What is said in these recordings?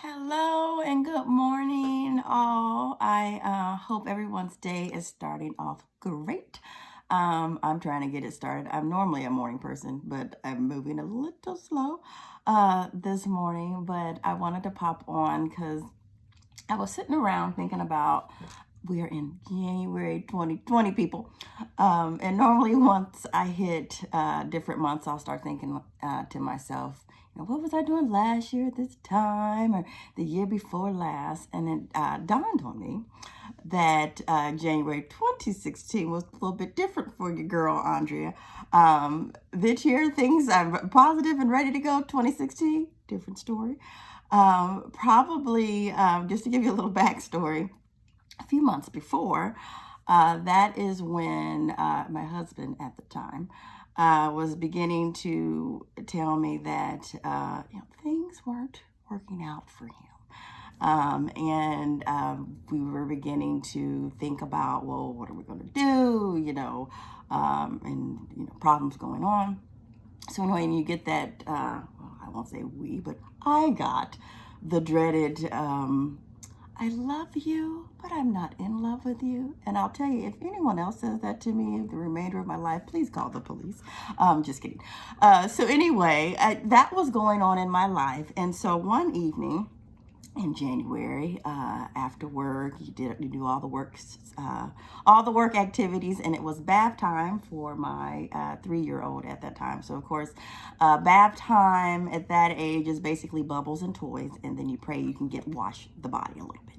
Hello and good morning, all. I hope everyone's day is starting off great. I'm trying to get it started. I'm normally a morning person, but I'm moving a little slow this morning. But I wanted to pop on because I was sitting around thinking about we're in January 2020, people. And normally, once I hit different months, I'll start thinking to myself, what was I doing last year at this time or the year before last? And it dawned on me that January 2016 was a little bit different for your girl, Andrea. This year, things are positive and ready to go. 2016, different story. Probably, just to give you a little backstory, a few months before, that is when my husband at the time was beginning to tell me that things weren't working out for him. And we were beginning to think about, well, what are we going to do? And problems going on. So anyway, and you get that, well, I won't say we, but I got the dreaded, I love you, but I'm not in love with you. And I'll tell you, if anyone else says that to me the remainder of my life, please call the police. Just kidding. So anyway, that was going on in my life. And so one evening in January, after work, you do all the work activities, and it was bath time for my 3-year-old at that time. So of course, bath time at that age is basically bubbles and toys, and then you pray you can wash the body a little bit.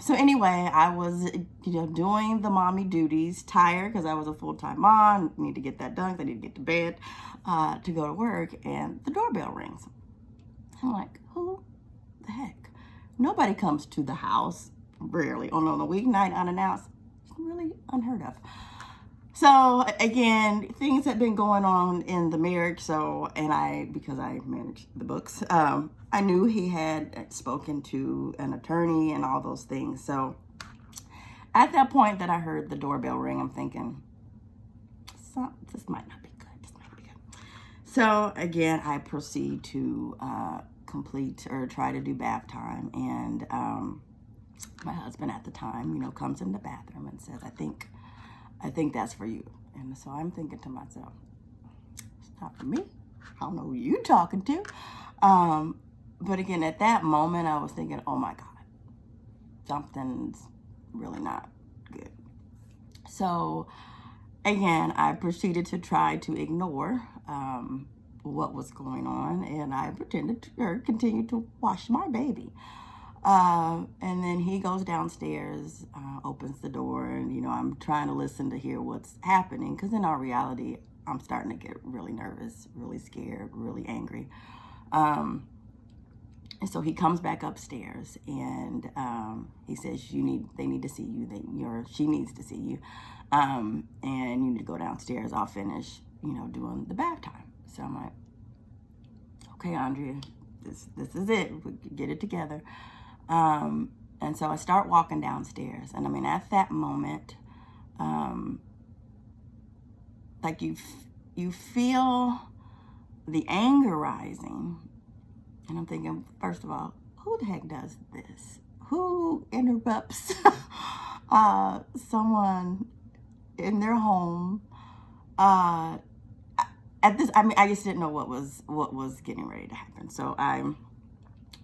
So anyway, I was doing the mommy duties, tired because I was a full-time mom, need to get that done. I need to get to bed to go to work, and the doorbell rings. I'm like, who the heck? Nobody comes to the house, rarely, on a weeknight unannounced. It's really unheard of. So again, things had been going on in the marriage. So, because I managed the books, I knew he had spoken to an attorney and all those things. So at that point that I heard the doorbell ring, I'm thinking, this might not be good. This might not be good. So again, I proceed to complete or try to do bath time, and my husband at the time comes in the bathroom and says, I think that's for you. And so I'm thinking to myself, it's not for me. I don't know who you talking to. But again, at that moment I was thinking, oh my God, something's really not good. So again, I proceeded to try to ignore what was going on, and I continued to wash my baby. And then he goes downstairs, opens the door, and I'm trying to listen to hear what's happening, because in all reality, I'm starting to get really nervous, really scared, really angry. And so he comes back upstairs, and he says, they need to see you. She needs to see you, and you need to go downstairs. I'll finish, doing the bath time. So I'm like, okay, Andrea, this is it. We get it together. And so I start walking downstairs, and at that moment, like you feel the anger rising, and I'm thinking, first of all, who the heck does this? Who interrupts someone in their home? At this, I just didn't know what was getting ready to happen. So I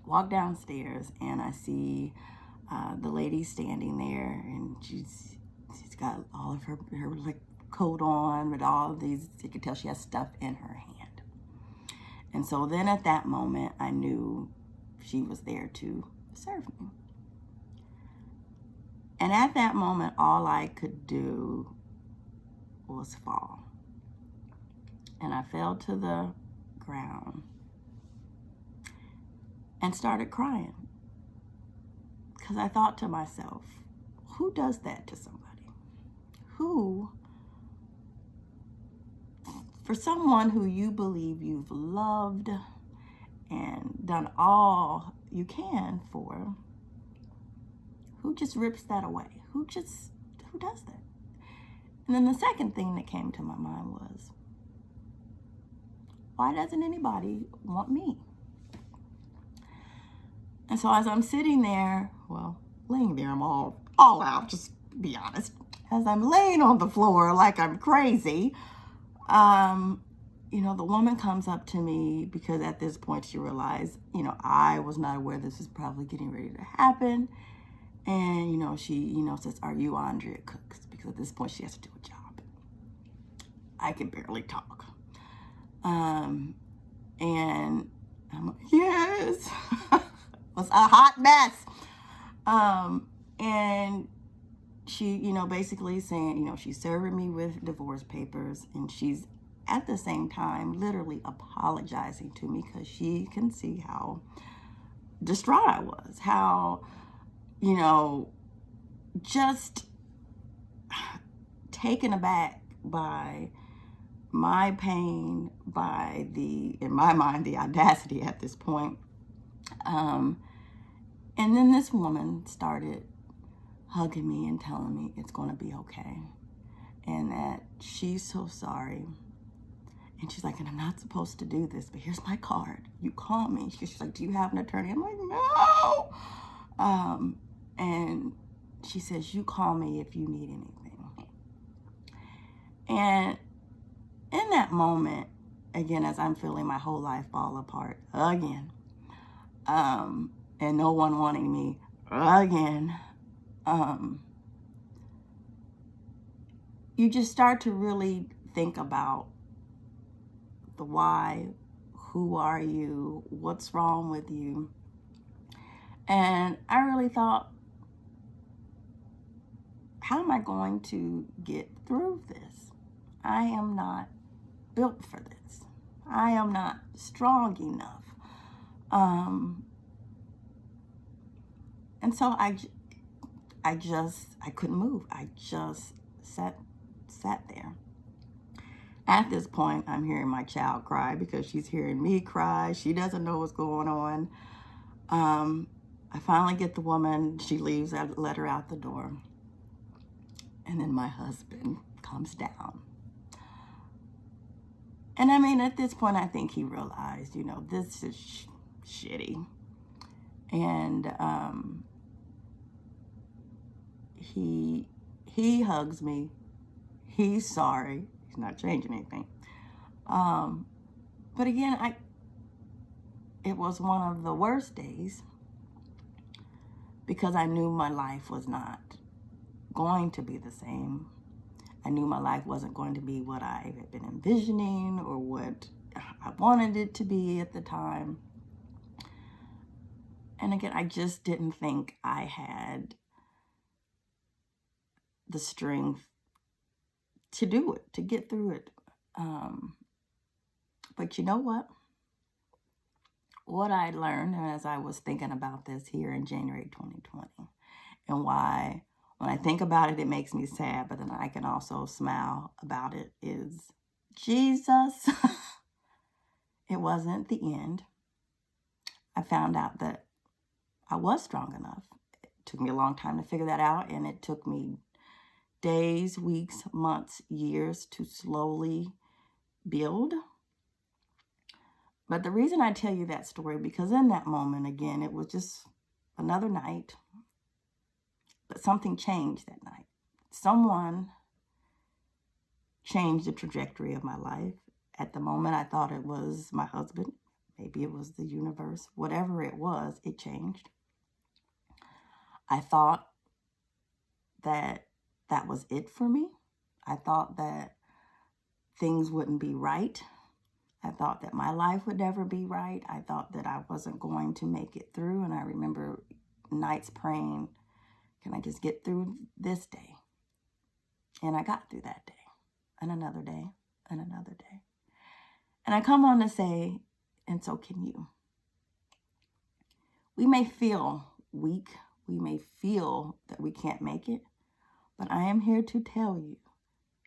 walk downstairs, and I see the lady standing there, and she's got all of her like coat on with all of these. You can tell she has stuff in her hand. And so then at that moment, I knew she was there to serve me. And at that moment, all I could do was fall. And I fell to the ground and started crying, because I thought to myself, who does that to somebody? Who, for someone who you believe you've loved and done all you can for, who just rips that away? Who does that? And then the second thing that came to my mind was, why doesn't anybody want me? And so as I'm sitting there, well, laying there, I'm all out, just be honest. As I'm laying on the floor like I'm crazy, the woman comes up to me because at this point she realized, I was not aware this was probably getting ready to happen. And, she, says, "Are you Andrea Cooks?" Because at this point she has to do a job. I can barely talk. And I'm like, "Yes." It was a hot mess. And she, basically saying, she's serving me with divorce papers, and she's at the same time literally apologizing to me because she can see how distraught I was, how, just taken aback by my pain, by in my mind, the audacity at this point. And then this woman started hugging me and telling me it's going to be okay, and that she's so sorry. And she's like, "And I'm not supposed to do this, but here's my card. You call me." She's like, "Do you have an attorney?" I'm like, "No." And she says, "You call me if you need anything." And in that moment, again, as I'm feeling my whole life fall apart again, and no one wanting me again, you just start to really think about the why, who are you, what's wrong with you. And I really thought, how am I going to get through this? I am not built for this. I am not strong enough. And so I couldn't move. I just sat there. At this point, I'm hearing my child cry because she's hearing me cry. She doesn't know what's going on. I finally get the woman. She leaves. I let her out the door. And then my husband comes down. And I mean, at this point, I think he realized, this is shitty. And he hugs me. He's sorry. He's not changing anything. But again, it was one of the worst days because I knew my life was not going to be the same. I knew my life wasn't going to be what I had been envisioning or what I wanted it to be at the time. And again, I just didn't think I had the strength to do it, to get through it. But you know what? What I learned as I was thinking about this here in January 2020, and why when I think about it, it makes me sad, but then I can also smile about it, is Jesus. It wasn't the end. I found out that I was strong enough. It took me a long time to figure that out, and it took me days, weeks, months, years to slowly build. But the reason I tell you that story, because in that moment, again, it was just another night, but something changed that night. Someone changed the trajectory of my life. At the moment, I thought it was my husband. Maybe it was the universe. Whatever it was, it changed. I thought that was it for me. I thought that things wouldn't be right. I thought that my life would never be right. I thought that I wasn't going to make it through. And I remember nights praying, can I just get through this day? And I got through that day, and another day, and another day. And I come on to say, and so can you. We may feel weak. We may feel that we can't make it. But I am here to tell you,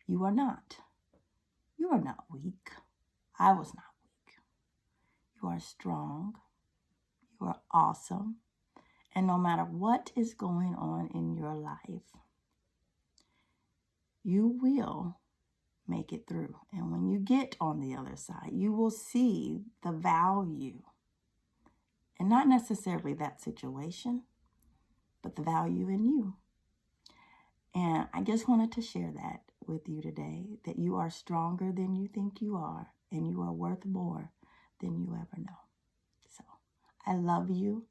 you are not. You are not weak. I was not weak. You are strong. You are awesome. And no matter what is going on in your life, you will make it through. And when you get on the other side, you will see the value And not necessarily that situation, but the value in you. And I just wanted to share that with you today, that you are stronger than you think you are, and you are worth more than you ever know. So I love you.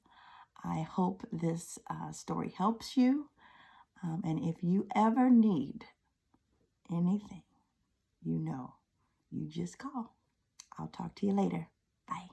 I hope this story helps you. And if you ever need anything, you just call. I'll talk to you later. Bye.